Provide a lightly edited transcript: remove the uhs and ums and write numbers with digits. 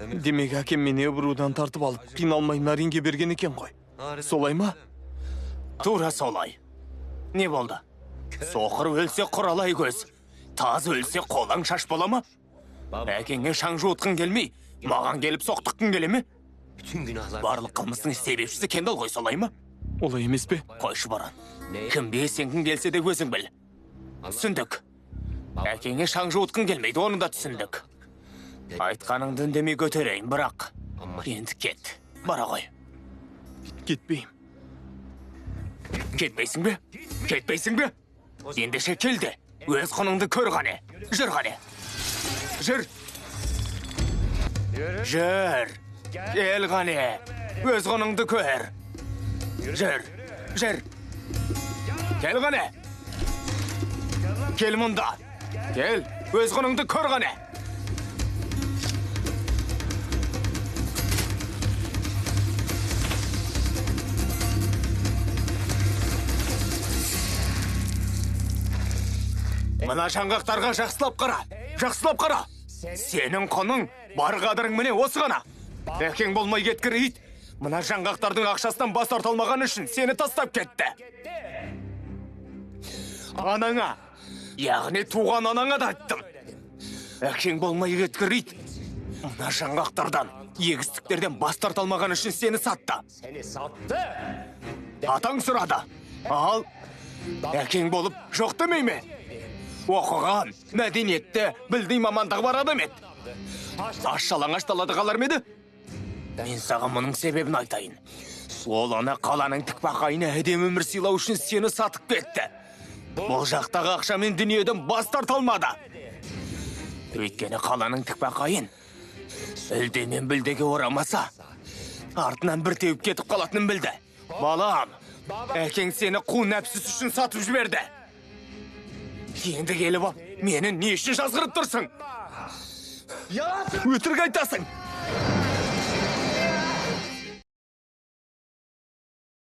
Демек әкем мені бұрудан тартып алып, қиналмай Наринге берген екен ғой. Солай ма? Тура солай. Не болды? Соқыр өлсе құралай көз, таз өлсе қолаң шаш бола ма? Әкеңе шаң жуытқың келмей, маған келіп соқтыққың келе ме? Барлық қылмыстың себепшісі Кендал ғой, солай ма? Олай емес пе? Қойшы баран. Кімге сенкін келсе де өзің біл. Түсіндік. Әкеңе шаң жуытқың келмейді, оны да түсіндік. Айтқаныңды үндемей көтерейін, бірақ енді кет. Бара ғой. Кетпейім. Кетпейсің бе? Кетпейсің бе? Ендеше келді. Өз құныңды көр ғане. Жүр ғане. Жүр. Жүр. Кел ғане. Өз құныңды көр. Жүр. Жүр. Кел ғане. Кел мұнда. Кел. Өз құныңды көр ғане. Мына жаңғақтарға жақсылап қара, жақсылап қара. Сенің құның бар қадірің міне осы ғана. Әкең болмай кеткір ит, мына жаңғақтардың ақшасынан бас тарталмаған үшін сені тастап кетті. Анаңа, яғни туған анаңа да айттым. Әкең болмай кеткір ит, мына жаңғақтардан, егістіктерден бас тарталмаған үшін сені сатты. Атаң сұрады, ал әкең болып жоқ демей ме? Оқыған, мәдениетті, білдей мамандығы бар адам еді. Аш-жалаңаш далада қалар ма еді? Мен саған мұның себебін айтайын. Ол ана қаланың тікбақайына әдемі өмір сыйлау үшін сені сатып кетті. Бұл жақтағы ақшамен дүниеден бас тарталмады. Өйткені қаланың тікбақайын үлдемен білдеге орамаса, артынан бір теуіп кетіп қалатынын білді. Балам, әкең сені қу нәпсіс үшін сатып жіберді. Енді келіп ал, мені не үшін жазғырып тұрсың? Өтірік айтасың.